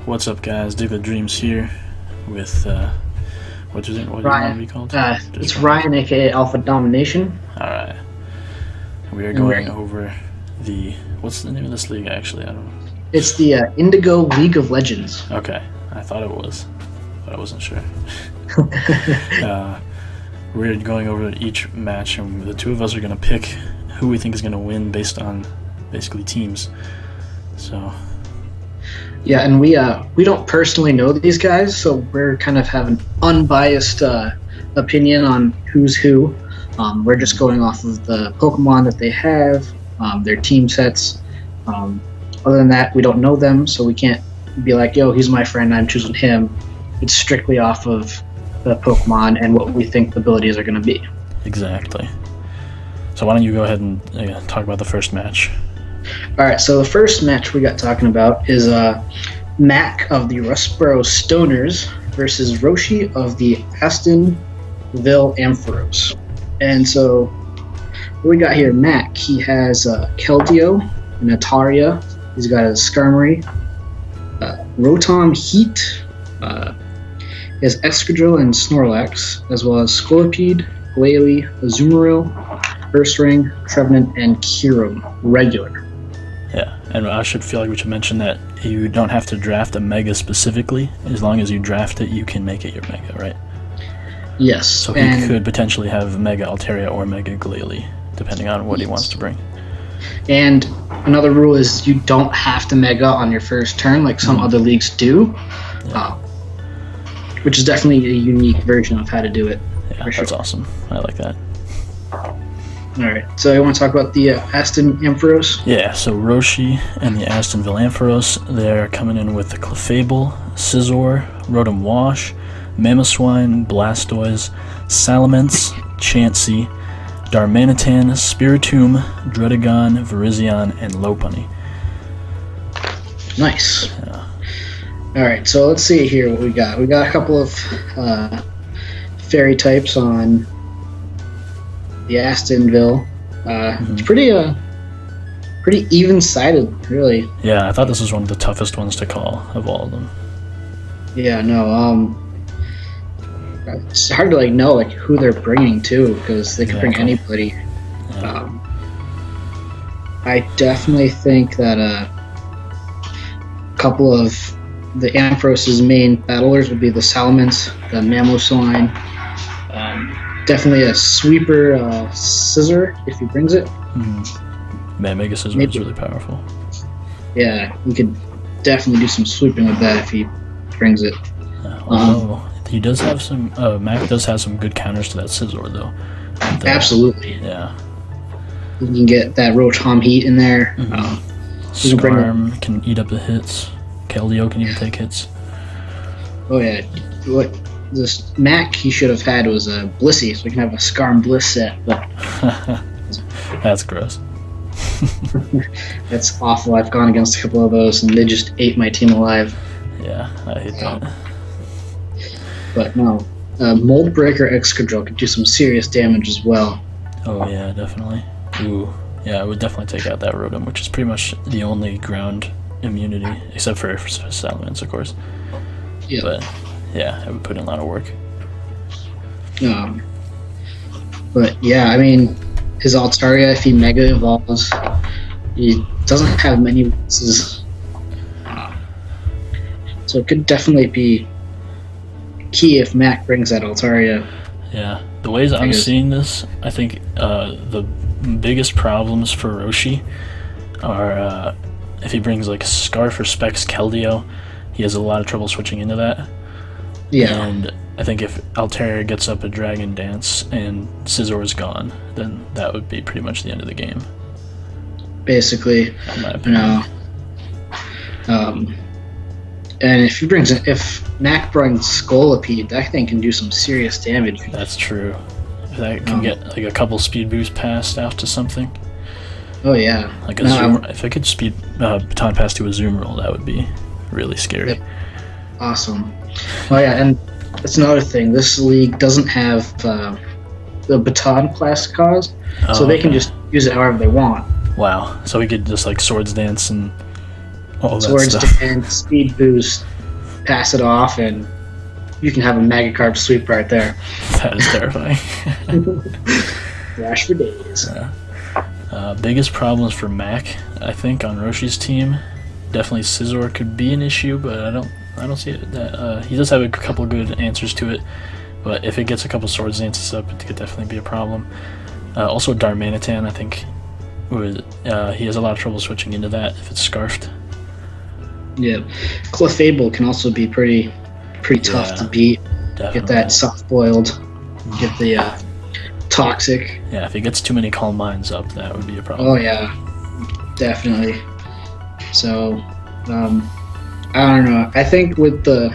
What's up, guys? Diggletdreams here with what do you want to be called? It's Ryan, aka Alpha Domination. All right. We are going over what's the name of this league? Actually, I don't know. It's the Indigo League of Legends. Okay, I thought it was, but I wasn't sure. We're going over each match, and the two of us are going to pick who we think is going to win based on basically teams. So. Yeah, and we don't personally know these guys, so we're kind of have an unbiased opinion on who's who. We're just going off of the Pokemon that they have, their team sets. Other than that, we don't know them, so we can't be like, yo, he's my friend, I'm choosing him. It's strictly off of the Pokemon and what we think the abilities are going to be. Exactly. So why don't you go ahead and talk about the first match? Alright, so the first match we got talking about is Mac of the Rustboro Stoners versus Roshi of the Astonville Ampharos. And so what we got here, Mac, he has Keldeo, and Ataria, he's got a Skarmory, Rotom Heat, he has Excadrill and Snorlax, as well as Scolipede, Glalie, Azumarill, Ursaring, Trevenant, and Kyurem, regular. Yeah, and I should feel like we should mention that you don't have to draft a Mega specifically. As long as you draft it, you can make it your Mega, right? Yes. So he could potentially have Mega Altaria or Mega Glalie, depending on what he wants to bring. And another rule is you don't have to Mega on your first turn like some other leagues do, which is definitely a unique version of how to do it. Yeah, that's awesome. I like that. Alright, so you want to talk about the Aston Ampharos? Yeah, so Roshi and the Astonville Ampharos, they're coming in with the Clefable, Scizor, Rotom Wash, Mamoswine, Blastoise, Salamence, Chansey, Darmanitan, Spiritomb, Druddigon, Virizion, and Lopunny. Nice. Yeah. Alright, so let's see here what we got. We got a couple of fairy types on the Astonville. It's pretty even-sided, really. Yeah, I thought this was one of the toughest ones to call of all of them. Yeah, no, it's hard to know who they're bringing too, because they could bring anybody. Yeah. I definitely think that a couple of the Ampharos' main battlers would be the Salamence, the Mamoswine, definitely a sweeper Scizor if he brings it. Man, Mega Scizor is really powerful. Yeah, we could definitely do some sweeping with that if he brings it. He does have some. Mac does have some good counters to that Scizor, though. Absolutely. Yeah. You can get that Rotom Heat in there. Skarm can eat up the hits. Keldeo can even take hits. Oh yeah. What this Mac he should have had was a Blissey, so we can have a Skarm Bliss set. But that's gross. That's awful. I've gone against a couple of those, and they just ate my team alive. Yeah, I hate that. But no, Mold Breaker Excadrill could do some serious damage as well. Oh yeah, definitely. Ooh, yeah, I would definitely take out that Rotom, which is pretty much the only ground immunity, except for Salamence, of course. Yeah. But yeah, I would put in a lot of work. But yeah, I mean, his Altaria, if he Mega Evolves, he doesn't have many weaknesses. So it could definitely be key if Mac brings that Altaria. Yeah, the ways I'm seeing this, I think the biggest problems for Roshi are if he brings Scarf or Specs Keldeo, he has a lot of trouble switching into that. Yeah. And I think if Altaria gets up a Dragon Dance and Scizor is gone, then that would be pretty much the end of the game. Basically, in my opinion. And if Mac brings Scolipede, that thing can do some serious damage. That's true. If that can get a couple speed boosts passed out to something. Oh yeah. If I could speed baton pass to a Azumarill, that would be really scary. Yep. Awesome. Oh yeah, and that's another thing. This league doesn't have the baton class cause, so they can just use it however they want. Wow. So we could just Swords Dance and all that Swords stuff. Dance, Speed Boost, pass it off, and you can have a Mega Carp sweep right there. That is terrifying. Flash for days. Biggest problems for Mac, I think, on Roshi's team. Definitely Scizor could be an issue, but I don't see it. He does have a couple good answers to it, but if it gets a couple Swords Dances up, it could definitely be a problem. Also Darmanitan, I think, he has a lot of trouble switching into that if it's Scarfed. Yeah, Clefable can also be pretty tough to beat. Definitely. Get that soft boiled. Get the toxic. Yeah, if he gets too many Calm Minds up, that would be a problem. Oh yeah, definitely. So, I don't know. I think with the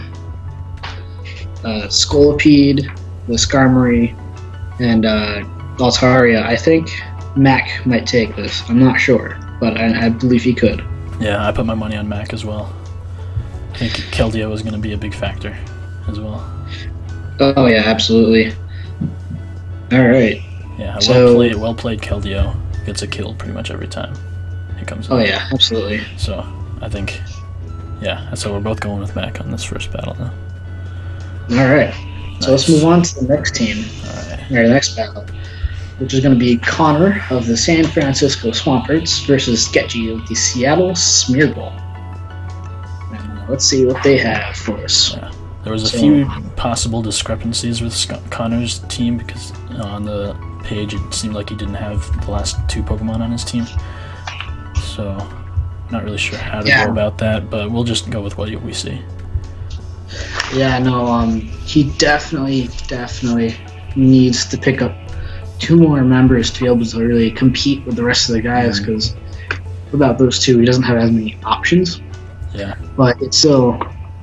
Scolipede, the Skarmory, and Altaria, I think Mac might take this. I'm not sure, but I believe he could. Yeah, I put my money on Mac as well. I think Keldeo is going to be a big factor as well. Oh yeah, absolutely. All right. Yeah, well played Keldeo gets a kill pretty much every time he comes in. Oh yeah, absolutely. So I think, yeah, so we're both going with Mac on this first battle now. All right. Nice. So let's move on to the next team. All right. The next battle, which is going to be Connor of the San Francisco Swamperts versus Sketchy of the Seattle Smeargle. And let's see what they have for us. Yeah. There was a few possible discrepancies with Connor's team because on the page it seemed like he didn't have the last 2 Pokemon on his team. So, not really sure how to go about that, but we'll just go with what we see. Yeah, no, he definitely needs to pick up 2 more members to be able to really compete with the rest of the guys, because without those 2, he doesn't have as many options. Yeah. But it's still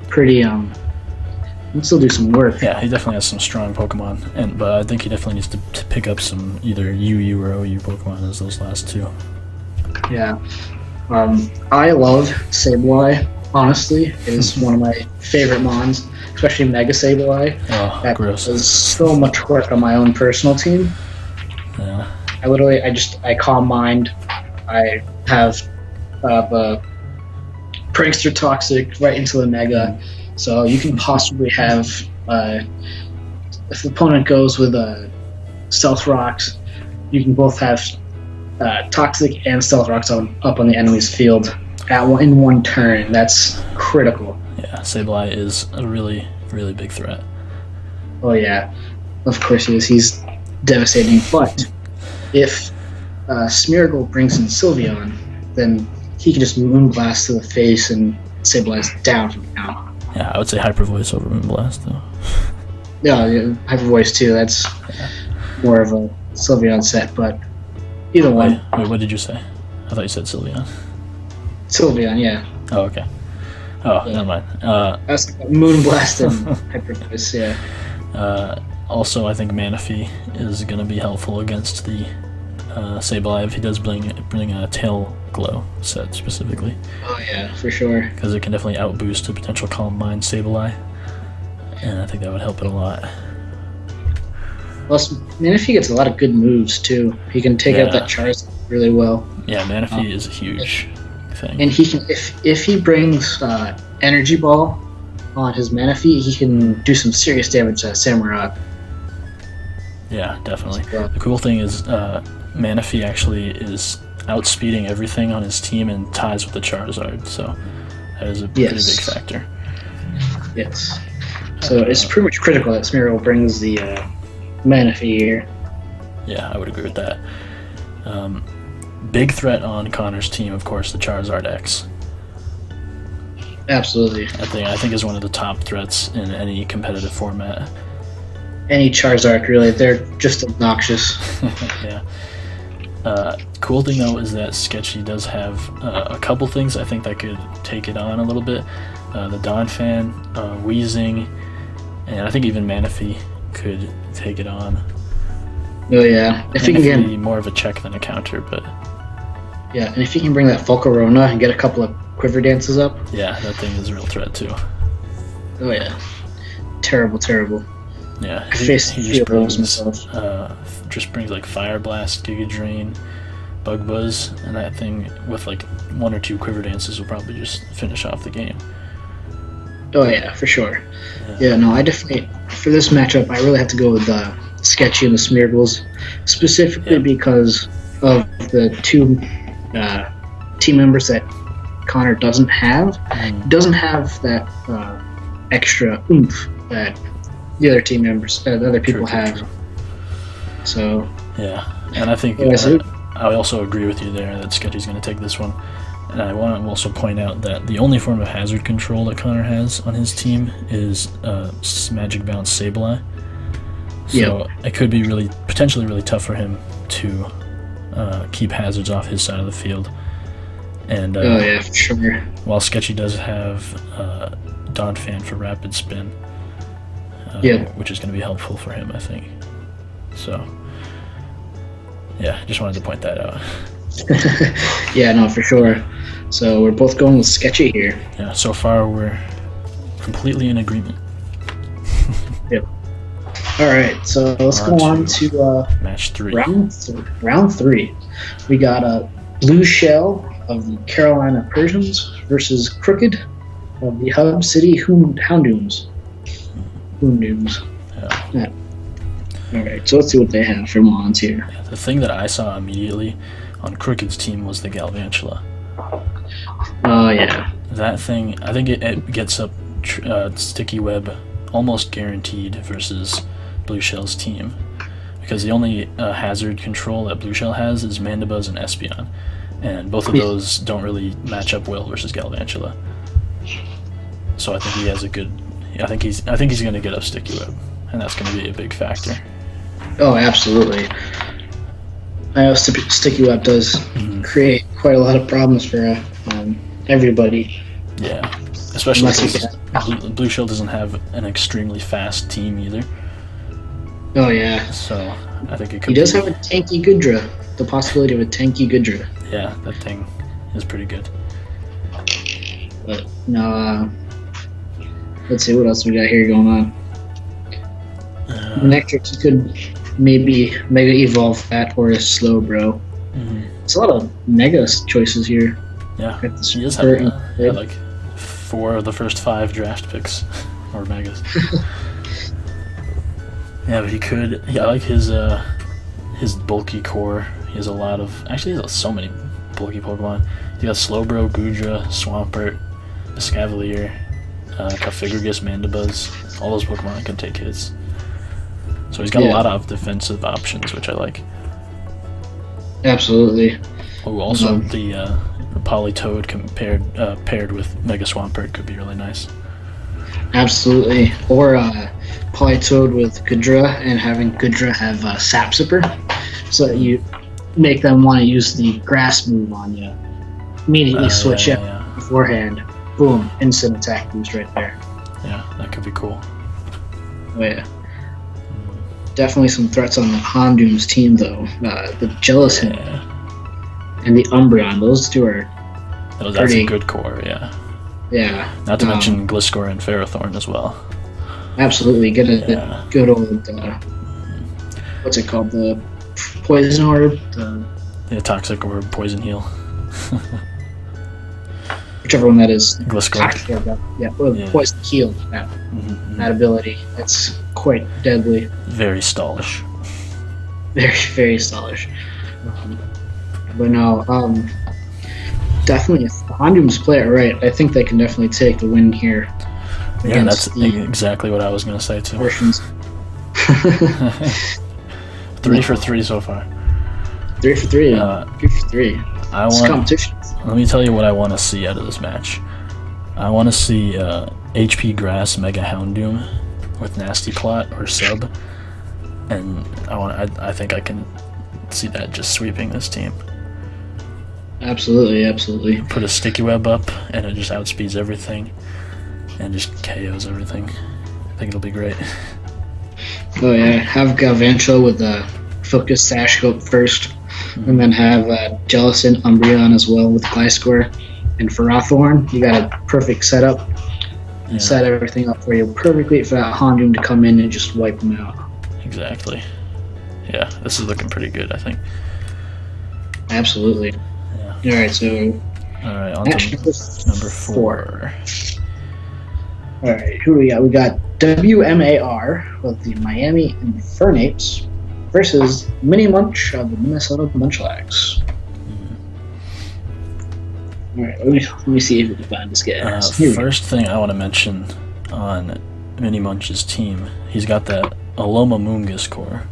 pretty, he'll still do some work. Yeah, he definitely has some strong Pokemon, but I think he definitely needs to pick up some either UU or OU Pokemon as those last 2. Yeah. I love Sableye, honestly. It is one of my favorite Mons, especially Mega Sableye. Oh, that gross. does so much work on my own personal team. Yeah. I Calm Mind. I have a Prankster Toxic right into the Mega. So you can possibly have, if the opponent goes with Stealth Rocks, you can both have Toxic and Stealth Rocks up on the enemy's field in one turn. That's critical. Yeah, Sableye is a really, really big threat. Oh yeah, of course he is. He's devastating. But if Smeargle brings in Sylveon, then he can just Moonblast to the face and Sableye's down from now. Yeah, I would say Hyper Voice over Moonblast, though. Yeah, Hyper Voice too. That's more of a Sylveon set, but either one. Wait, what did you say? I thought you said Sylveon. Sylveon, yeah. Oh, okay. Oh, yeah. Never mind. That's Moonblast and Hyper Voice, yeah. Also, I think Manaphy is going to be helpful against the Sableye if he does bring a Tail Glow set specifically. Oh yeah, for sure. Because it can definitely outboost a potential Calm Mind Sableye, and I think that would help it a lot. Plus, Manaphy gets a lot of good moves too. He can take out that Charizard really well. Yeah, Manaphy is a huge thing. And he can, if he brings Energy Ball on his Manaphy, he can do some serious damage to Samurott. Yeah, definitely. The cool thing is Manaphy actually is outspeeding everything on his team and ties with the Charizard, so that is a pretty big factor. Yes. So it's pretty much critical that Smeargle brings the Manaphy here. Yeah, I would agree with that. Big threat on Connor's team, of course, the Charizard X. Absolutely. I think is one of the top threats in any competitive format. Any Charizard, really. They're just obnoxious. Yeah. Cool thing, though, is that Sketchy does have a couple things I think that could take it on a little bit. The Donphan, Wheezing, and I think even Manaphy could take it on. Oh, yeah. If he can be more of a check than a counter, but... Yeah, and if he can bring that Volcarona and get a couple of Quiver Dances up... Yeah, that thing is a real threat, too. Oh, yeah. Terrible, terrible. Yeah, he just brings like Fire Blast, Giga Drain, Bug Buzz, and that thing with like 1 or 2 Quiver Dances will probably just finish off the game. Oh yeah, for sure. Yeah, no, I definitely for this matchup I really have to go with Sketchy and the Smeargles, specifically because of the two team members that Connor doesn't have. He doesn't have that extra oomph that the other team members, the other people have. So yeah, and I think I also agree with you there that Sketchy's going to take this one. And I want to also point out that the only form of hazard control that Connor has on his team is Magic Bounce Sableye. So it could be potentially really tough for him to keep hazards off his side of the field. And for sure. While Sketchy does have Donphan for Rapid Spin, which is going to be helpful for him, I think. So, yeah, just wanted to point that out. Yeah, no, for sure. So we're both going with Sketchy here. Yeah, so far we're completely in agreement. Yep. All right, so let's go on to match 3. Round 3. We got a Blue Shell of the Carolina Persians versus Crooked of the Hub City Houndooms. Yeah. All right, so let's see what they have for mons here. Yeah, the thing that I saw immediately on Crooked's team was the Galvantula. Oh, yeah. That thing, I think it gets up Sticky Web almost guaranteed versus Blue Shell's team. Because the only hazard control that Blue Shell has is Mandibuzz and Espeon. And both of those don't really match up well versus Galvantula. So I think he has a good... I think he's going to get up Sticky Web. And that's going to be a big factor. Oh, absolutely. I know Sticky Web does create quite a lot of problems for everybody. Yeah, especially because Blue Shell doesn't have an extremely fast team either. Oh, yeah. So I think it could. He does have a tanky Goodra. The possibility of a tanky Goodra. Yeah, that thing is pretty good. But no, let's see what else we got here going on. Nectrix, you could maybe Mega Evolve that or a Slowbro. It's a lot of Mega choices here. Yeah, he does have like 4 of the first 5 draft picks or Megas. Yeah, but he could. Yeah, I like his bulky core. He has a lot of. Actually, he has so many bulky Pokemon. He got Slowbro, Goodra, Swampert, Escavalier, Cofagrigus, Mandibuzz. All those Pokemon can take hits. So he's got a lot of defensive options, which I like. Absolutely. Oh, also the Politoed paired with Mega Swampert could be really nice. Absolutely. Or Politoed with Goodra and having Goodra have Sap Sipper, so that you make them want to use the Grass move on you. Immediately switch it beforehand. Boom, instant attack boost right there. Yeah, that could be cool. Oh, yeah. Definitely some threats on the Houndoom's team, though. The Jellicent and the Umbreon, those two are that's a good core, yeah. Yeah. Not to mention Gliscor and Ferrothorn as well. Absolutely. Get a good old, what's it called? The Poison Orb? The Toxic Orb, Poison Heal. Whichever one that is. Gliscor. Yeah, Poison Heal, that ability. It's quite deadly. Very stallish. Very, very stallish. But no, definitely, if the Houndooms play it right, I think they can definitely take the win here. Yeah, that's exactly what I was going to say, too. 3 for 3 so far. 3 for 3. 3 for 3. It's competition. Let me tell you what I want to see out of this match. I want to see HP Grass Mega Houndoom with Nasty Plot or Sub, and I think I can see that just sweeping this team. Absolutely, absolutely. Put a Sticky Web up, and it just outspeeds everything, and just KOs everything. I think it'll be great. Oh yeah, have Galvantula with a Focus Sash go up first, and then have Jellicent, Umbreon as well with Gliscor and Ferrothorn. You got a perfect setup. Yeah. Set everything up for you perfectly for that Houndoom to come in and just wipe them out. Exactly. Yeah, this is looking pretty good, I think. Absolutely. Yeah. Alright, so on to number 4. All right, who do we got? We got WMAR of the Miami Infernates versus Mini Munch of the Minnesota Munchlags. All right, let me see if we can find this guy. First thing I want to mention on Mini Munch's team, he's got that Aloma Moongus core.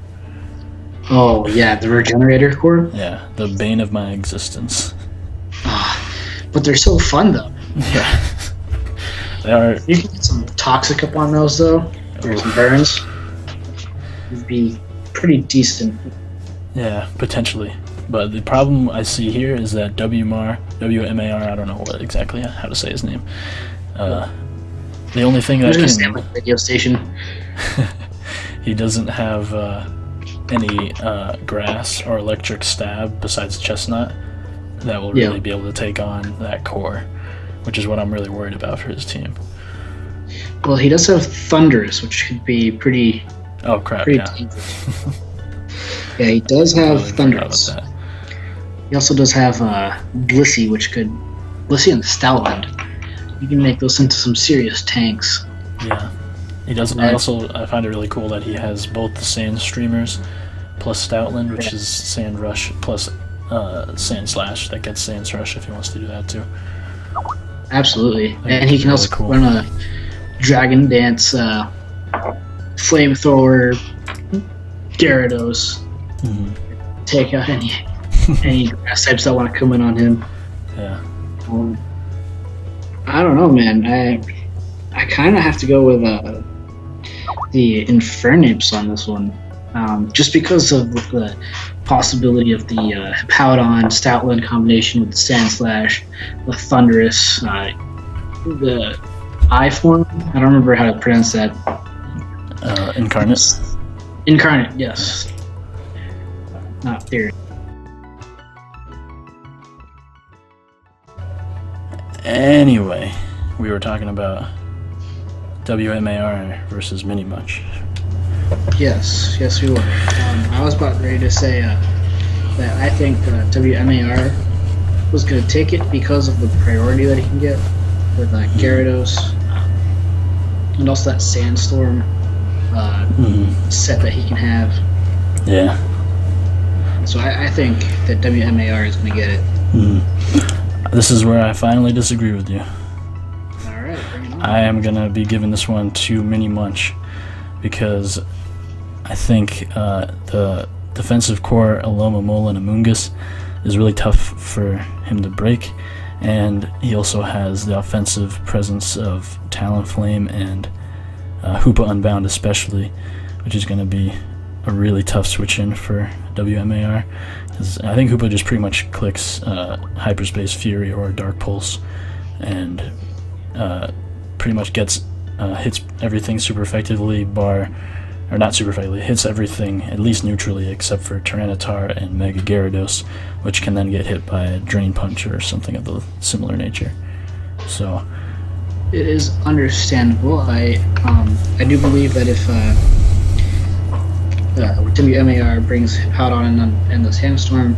Oh, yeah, the Regenerator core? Yeah, the bane of my existence. But they're so fun, though. Yeah. They are. You can get some Toxic up on those, though, or some burns. It'd be pretty decent. Yeah, potentially. But the problem I see here is that WMAR, I don't know what exactly how to say his name. The only thing that can... like radio station. He doesn't have any grass or electric stab besides Chestnut that will really be able to take on that core, which is what I'm really worried about for his team. Well, he does have Thunderous, which could be pretty... Oh, crap, pretty yeah. dangerous. Yeah, he does have Thunderous. He also does have Blissey, which could... Blissey and Stoutland. You can make those into some serious tanks. Yeah. He does. I find it really cool that he has both the Sand Streamers plus Stoutland, which is Sand Rush, plus Sand Slash that gets Sand Rush if he wants to do that too. Absolutely. And he can also run a Dragon Dance, Flamethrower, Gyarados, take out any grass types that want to come in on him. Yeah. I don't know, man. I kind of have to go with the Infernape on this one, just because of the possibility of the Hippowdon Stoutland combination with the Sand Slash, the Thunderous, the I form. I don't remember how to pronounce that. Incarnate. Incarnate, yes. Not theory. Anyway, we were talking about WMAR versus Mini Munch. Yes, we were. I was about ready to say that I think WMAR was going to take it because of the priority that he can get with Gyarados, and also that Sandstorm set that he can have. Yeah. So I think that WMAR is going to get it. This is where I finally disagree with you. Alright, bring it on. I am going to be giving this one to Mini Munch because I think the defensive core Aloma, Mola, and Amoonguss is really tough for him to break, and he also has the offensive presence of Talonflame and Hoopa Unbound especially, which is going to be a really tough switch in for WMAR. I think Hoopa just pretty much clicks Hyperspace Fury or Dark Pulse and pretty much gets hits everything super effectively, hits everything at least neutrally except for Tyranitar and Mega Gyarados, which can then get hit by a Drain Punch or something of the similar nature. So it is understandable. I do believe that if WMAR brings Hippowdon and the Sandstorm,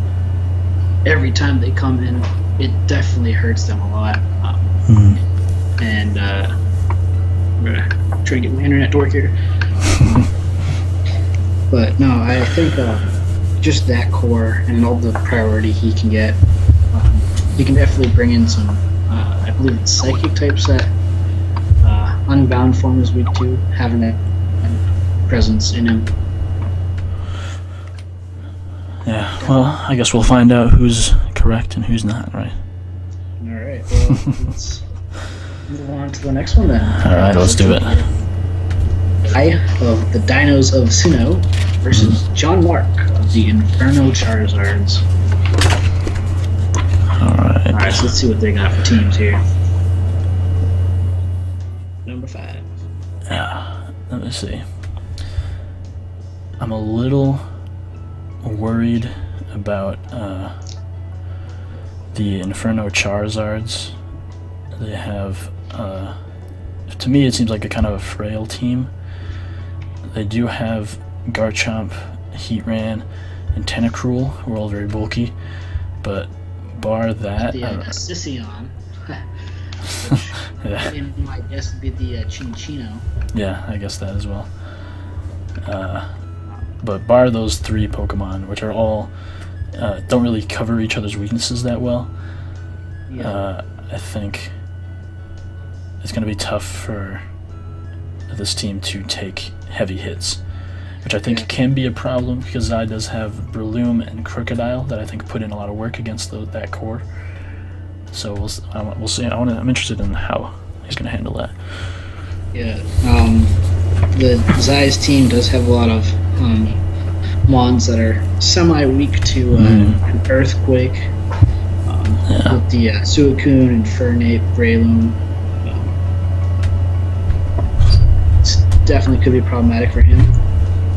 every time they come in, it definitely hurts them a lot. And I'm gonna try to get my internet to work here. But no, I think just that core and all the priority he can get, he can definitely bring in some, I believe it's Psychic types that Unbound form is weak to, having that presence in him. Yeah, well, I guess we'll find out who's correct and who's not, right? Alright, well, let's move on to the next one then. Alright, let's do it. I of the Dinos of Sinnoh versus John Mark of the Inferno Charizards. Alright, so let's see what they got for teams here. Number 5. Yeah, let me see. I'm a little worried about the Inferno Charizards. They have, to me, it seems like a kind of a frail team. They do have Garchomp, Heatran, and Tentacruel, who are all very bulky, but bar that... Yeah, Sission. which Yeah. in my guess would be the Chinchino. Yeah, I guess that as well. But bar those three Pokemon, which are all don't really cover each other's weaknesses that well, Yeah. I think it's going to be tough for this team to take heavy hits, which I think can be a problem because Zai does have Breloom and Crocodile that I think put in a lot of work against that core. So we'll see. I'm interested in how he's going to handle that. Yeah. The Zai's team does have a lot of mons that are semi-weak to an Earthquake. With the Suicune, Infernape, Breloom. It's definitely could be problematic for him.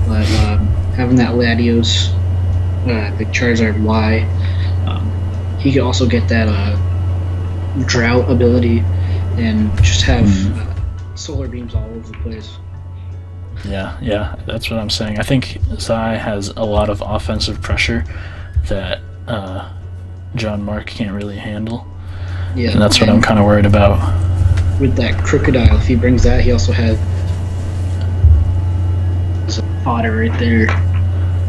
But having that Latios, the Charizard Y, he could also get that Drought ability and just have solar beams all over the place. Yeah, that's what I'm saying. I think Zai has a lot of offensive pressure that John Mark can't really handle. Yeah, and that's what I'm kind of worried about. With that Crocodile, if he brings that, he also has a fodder right there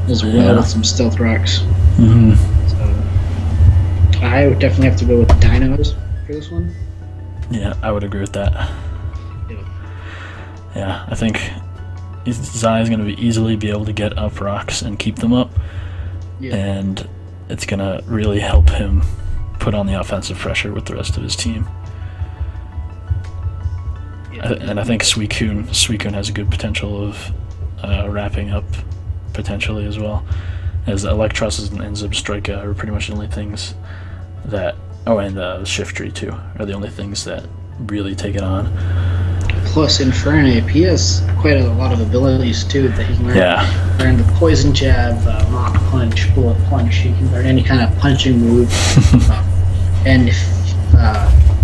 as well with some Stealth Rocks. Mm-hmm. So I would definitely have to go with Dinos for this one. Yeah, I would agree with that. Yep. Yeah, I think Zai is going to easily be able to get up rocks and keep them up. Yeah. And it's going to really help him put on the offensive pressure with the rest of his team. Yeah. And I think Suicune has a good potential of wrapping up potentially as well. As Electros and Zebstrika are pretty much the only things that... Oh, and Shiftry too are the only things that really take it on. Plus Infernape, he has quite a lot of abilities too that he can learn. Yeah. Learn the Poison Jab, Rock Punch, Bullet Punch. He can learn any kind of punching move. And if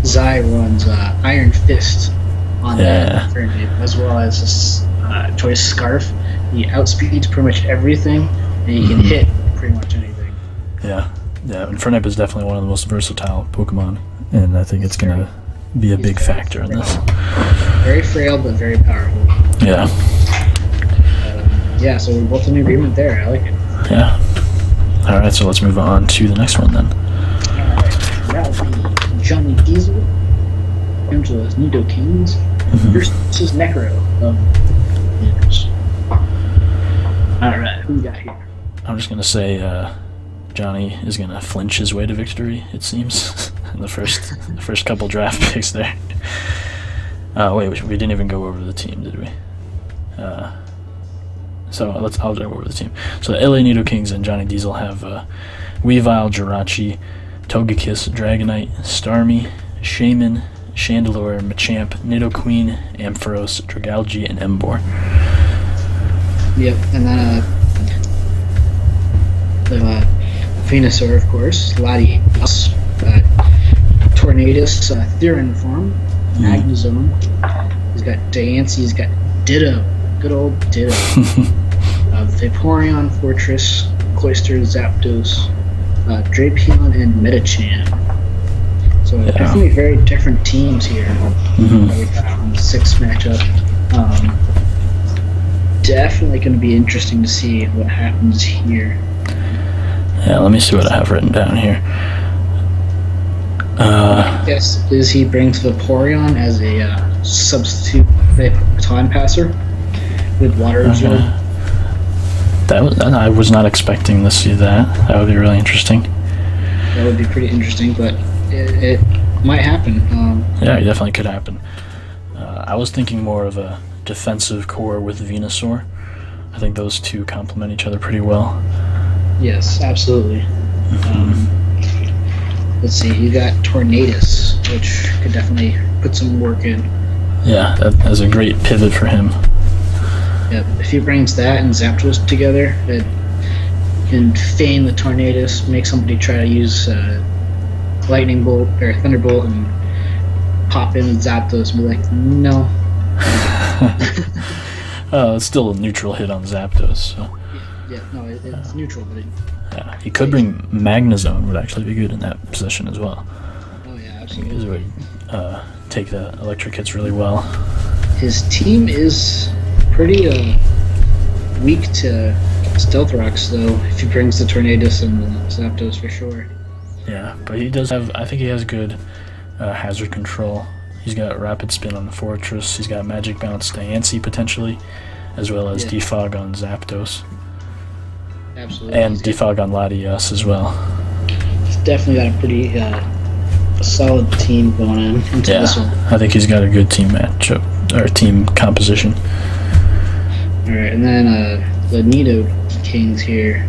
Zai runs Iron Fist on that Infernape, as well as this Choice Scarf, he outspeeds pretty much everything, and he can hit pretty much anything. Yeah, Infernape is definitely one of the most versatile Pokemon, and I think it's going to be a big factor in this. Very frail, but very powerful. Yeah. Yeah, so we're both in agreement there. I like it. Yeah. All right, so let's move on to the next one then. Alright, that would be Johnny Diesel, Angela's Nidokings, versus Necro. Alright, who we got here? I'm just going to say Johnny is going to flinch his way to victory, it seems, in the first couple draft picks there. Wait, we didn't even go over the team, did we? So I'll go over the team. So the LA Nidokings and Johnny Diesel have Weavile, Jirachi, Togekiss, Dragonite, Starmie, Shaman, Chandelure, Machamp, Nidoqueen, Ampharos, Dragalge, and Emboar. Yep, and then the Venusaur, of course, Latios, Tornadus, Theron form, Magnezone. He's got Diancie, he's got Ditto, good old Ditto. Vaporeon, Fortress, Cloyster, Zapdos, Drapion, and Metachan. So definitely very different teams here. We got on the 6th matchup. Definitely going to be interesting to see what happens here. Yeah, let me see what I have written down here. Yes, is he brings Vaporeon as a substitute baton passer with Water Absorb. I was not expecting to see that. That would be really interesting. That would be pretty interesting, but it might happen. Yeah, it definitely could happen. I was thinking more of a defensive core with Venusaur. I think those two complement each other pretty well. Yes, absolutely. Let's see, you got Tornadus, which could definitely put some work in. Yeah, that is a great pivot for him. Yep, if he brings that and Zapdos together, it can feign the Tornadus, make somebody try to use Lightning Bolt or Thunderbolt and pop in with Zapdos and be like, no. It's still a neutral hit on Zapdos. So. Yeah, no, it's neutral, but yeah, he could bring Magnezone, would actually be good in that position as well. Oh yeah, absolutely. It would take the electric hits really well. His team is pretty weak to Stealth Rocks, though, if he brings the Tornadus and the Zapdos for sure. Yeah, but he does have, I think he has good hazard control. He's got Rapid Spin on the Fortress, he's got Magic Bounce to Diancie potentially, as well as Defog on Zapdos. Absolutely. And Defog on Latias as well. He's definitely got a pretty a solid team going on into this one. I think he's got a good team matchup, or team composition. Alright, and then the Nido Kings here.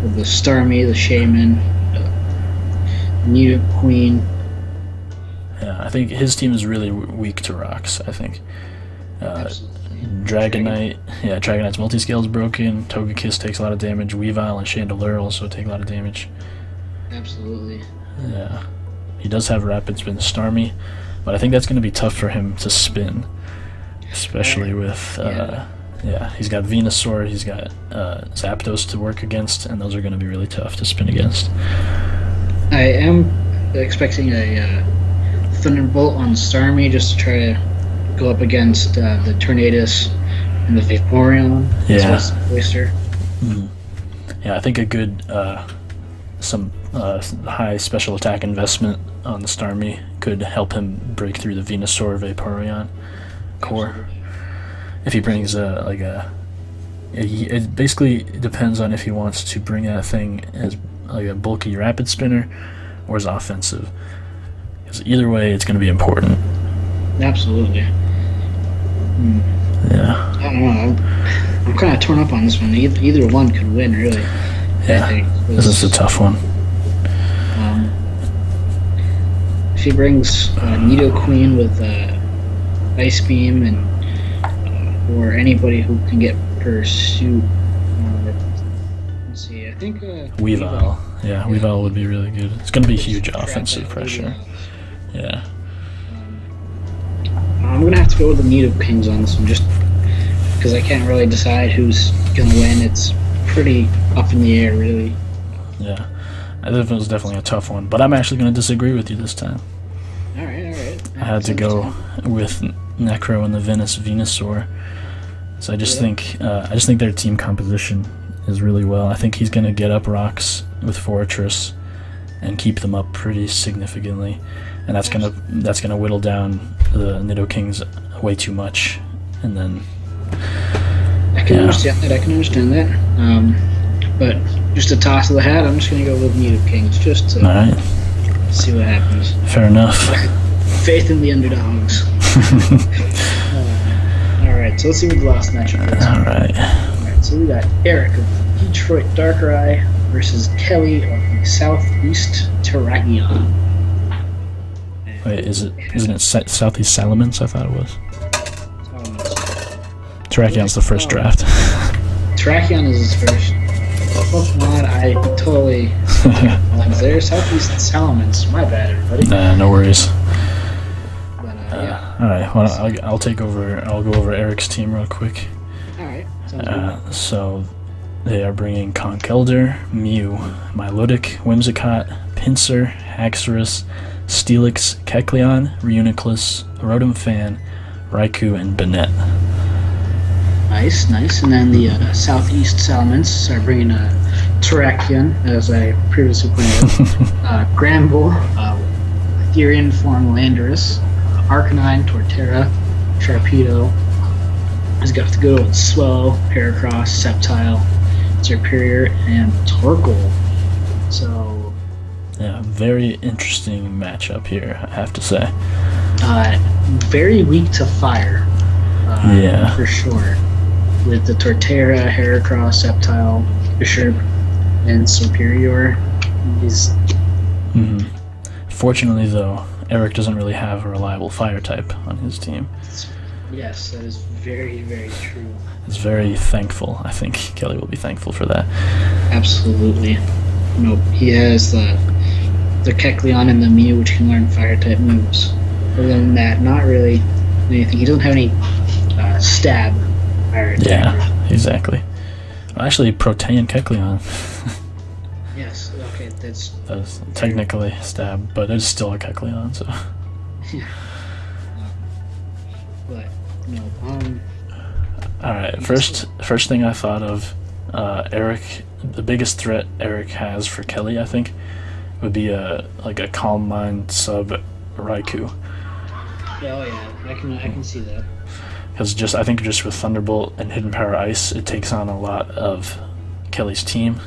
With the Starmie, the Shaman, the Nido Queen. Yeah, I think his team is really weak to rocks, I think. Dragonite, Dragonite's multi-scale is broken, Togekiss takes a lot of damage, Weavile and Chandelure also take a lot of damage. Absolutely. Yeah. He does have Rapid Spin Starmie, but I think that's going to be tough for him to spin. Especially with, he's got Venusaur, he's got Zapdos to work against, and those are going to be really tough to spin against. I am expecting a Thunderbolt on Starmie just to try to go up against the Tornadus and the Vaporeon. Yeah, I think a good, some high special attack investment on the Starmie could help him break through the Venusaur Vaporeon core. Absolutely. If he brings it basically depends on if he wants to bring that thing as like a bulky rapid spinner or as offensive. Because either way, it's going to be important. Absolutely. Yeah. I don't know. I'm kind of torn up on this one. Either one could win, really. Yeah. This is a tough one. If he brings Nido Queen with Ice Beam and or anybody who can get Pursuit. Let's see. I think Weavile. Yeah, Weavile would be really good. It's going to be huge offensive pressure. Yeah. I'm going to have to go with the Nido Kings on this one just because I can't really decide who's going to win. It's pretty up in the air, really. Yeah. This was definitely a tough one, but I'm actually going to disagree with you this time. Alright. I had to go with Necro and the Venusaur. So I just think their team composition is really well. I think he's going to get up rocks with Fortress and keep them up pretty significantly, and that's gonna whittle down the Nido Kings way too much, and then I can understand that. But just a toss of the hat, I'm just gonna go with Nido Kings just to see what happens. Fair enough. Faith in the underdogs. Alright, so let's see what the last matchup is. Alright, so we got Eric of Detroit Darkrai versus Kelly of the Southeast Terrakion. Wait, isn't it Southeast Salamence? I thought it was. Terrakion's the first draft. Terrakion is his first Pokemon. I totally there. Southeast Salamence. My bad, everybody. Nah, no worries. But yeah. All right. Well, I'll take over. I'll go over Eric's team real quick. All right. Sounds good. So they are bringing Conkeldurr, Mew, Milotic, Whimsicott, Pinsir, Haxorus, Steelix, Kecleon, Reuniclus, Rotom Fan, Raikou, and Banette. Nice. And then the Southeast Salamence are bringing Terrakion, as I previously pointed out, Granbull, Etherean form Landorus, Arcanine, Torterra, Sharpedo. He's got to go with Swellow, Heracross, Sceptile, Serperior, and Torkoal. So, yeah, very interesting matchup here, I have to say. Very weak to fire. For sure. With the Torterra, Heracross, Sceptile, Bishop, and Superior. Fortunately, though, Eric doesn't really have a reliable fire type on his team. Yes, that is very, very true. It's very thankful. I think Kelly will be thankful for that. Absolutely. Nope. He has the Kecleon and the Mew, which can learn fire type moves. Other than that, not really anything. He doesn't have any stab fire type. Yeah, exactly. Well, actually, Protean Kecleon. Yes. Okay. It's That's technically stab, but it's still a Kecleon, so. but no. Alright, first thing I thought of, Eric, the biggest threat Eric has for Kelly, I think, would be like a Calm Mind sub Raikou. Oh yeah, I can see that. Because I think just with Thunderbolt and Hidden Power Ice, it takes on a lot of Kelly's team,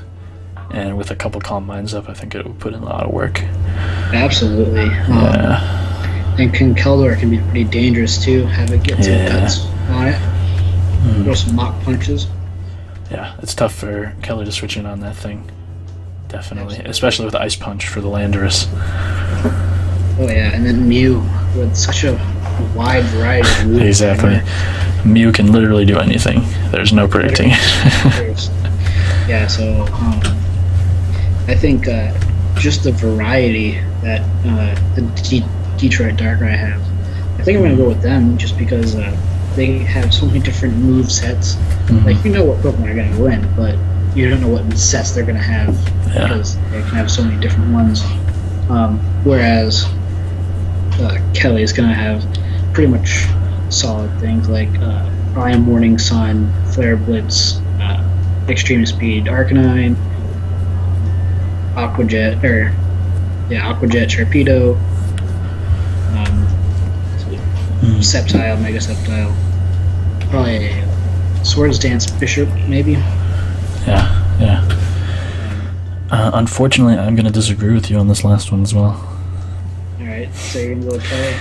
and with a couple Calm Minds up, I think it would put in a lot of work. Absolutely. Yeah. And Keldor can be pretty dangerous too. Have it get some cuts on it. Throw some mock punches. Yeah, it's tough for Kelly to switch in on that thing. Definitely. Especially with Ice Punch for the Landorus. Oh yeah, and then Mew with such a wide variety of moves. Exactly. Mew can literally do anything. There's no predicting. Yeah, so I think just the variety that the Detroit Darkrai have, I think I'm going to go with them just because they have so many different move sets. Like, you know what Pokemon are going to win, but you don't know what sets they're going to have because they can have so many different ones. Whereas Kelly is going to have pretty much solid things like I Am Morning Sun, Flare Blitz, Extreme Speed, Arcanine, Aquajet, Sharpedo, Sceptile, Mega Sceptile, probably a Swords Dance Bishop, maybe. Yeah. Unfortunately, I'm going to disagree with you on this last one as well. Alright, so you're going to go with Kelly?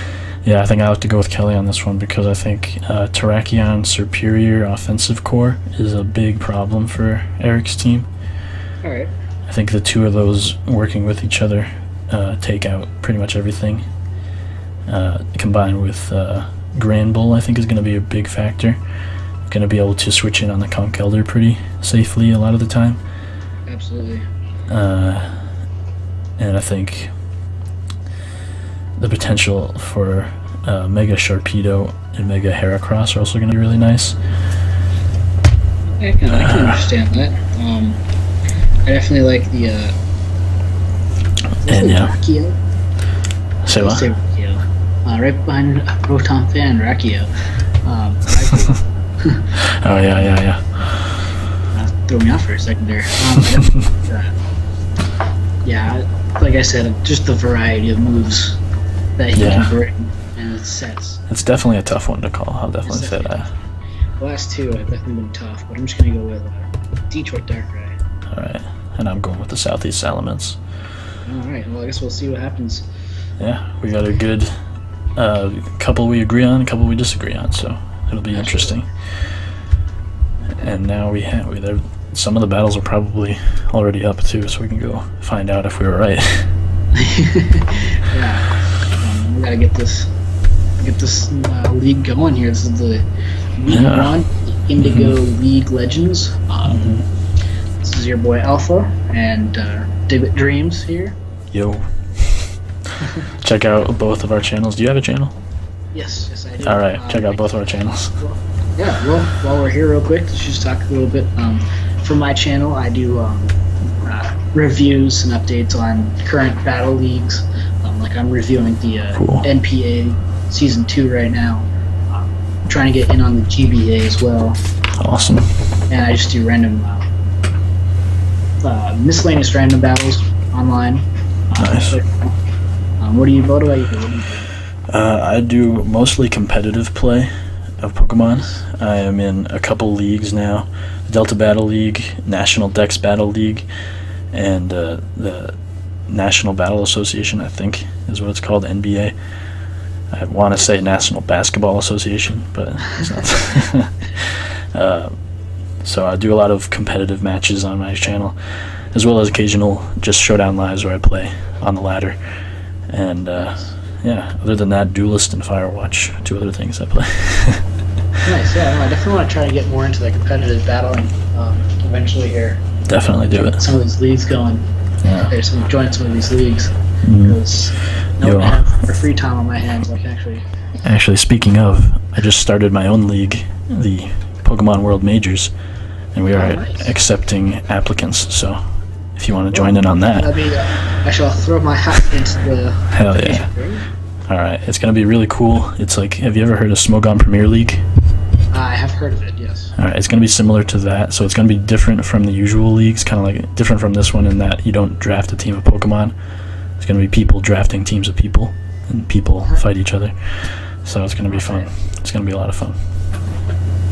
Yeah, I think I have to go with Kelly on this one because I think Terrakion Superior Offensive Core is a big problem for Eric's team. Alright. I think the two of those working with each other take out pretty much everything. Combined with Granbull, I think is going to be a big factor. Going to be able to switch in on the Conch Elder pretty safely a lot of the time. Absolutely. And I think the potential for Mega Sharpedo and Mega Heracross are also going to be really nice. I can understand that. I definitely like the Rakio. Say what? Rakio. Right behind Rotom Fan, Rakio. Oh yeah. Threw me off for a second there. Yeah, like I said, just the variety of moves that he can bring and its sets. It's definitely a tough one to call. I'll definitely say that. The last two have definitely been tough, but I'm just gonna go with Detroit Darkrai. Alright, and I'm going with the Southeast Salamence. Alright, well I guess we'll see what happens. Yeah, we got a good couple we agree on, a couple we disagree on, so it'll be interesting. And now some of the battles are probably already up too, so we can go find out if we were right. Yeah, we gotta get this league going here. This is the League 1, Indigo League Legends. This is your boy Alpha and Diggletdreams here. Yo. Check out both of our channels. Do you have a channel? Yes, I do. Alright, check out both of our channels. Well, while we're here real quick, let's just talk a little bit. For my channel, I do reviews and updates on current battle leagues. Like I'm reviewing the NPA Season 2 right now. I'm trying to get in on the GBA as well. Awesome. And I just do random, miscellaneous random battles online. Nice. What do you do? I do mostly competitive play of Pokemon. I am in a couple leagues now. The Delta Battle League, National Dex Battle League, and the National Battle Association, I think is what it's called, NBA. I want to say National Basketball Association, but it's not. So I do a lot of competitive matches on my channel, as well as occasional just showdown lives where I play on the ladder. And yeah, other than that, Duelist and Firewatch, two other things I play. Nice, yeah, no, I definitely want to try to get more into the competitive battling eventually here. Definitely do it. Some of these leagues going. Yeah. Join some of these leagues. Because now I have more free time on my hands. I can actually, speaking of, I just started my own league, the Pokemon World Majors, and we are accepting applicants. So if you want to join in on that. I shall throw my hat into the Hell yeah. All right, it's going to be really cool. It's like, have you ever heard of Smogon Premier League? I have heard of it, yes. All right, it's going to be similar to that. So it's going to be different from the usual leagues, kind of like different from this one in that you don't draft a team of Pokemon. It's going to be people drafting teams of people, and people fight each other. So it's going to be fun. It's going to be a lot of fun.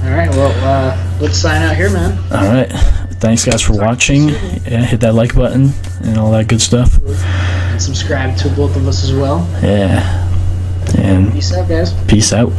All right, well, let's sign out here, man. All right. Thanks, guys, for watching. Yeah, hit that like button and all that good stuff. And subscribe to both of us as well. Yeah. And peace out, guys. Peace out.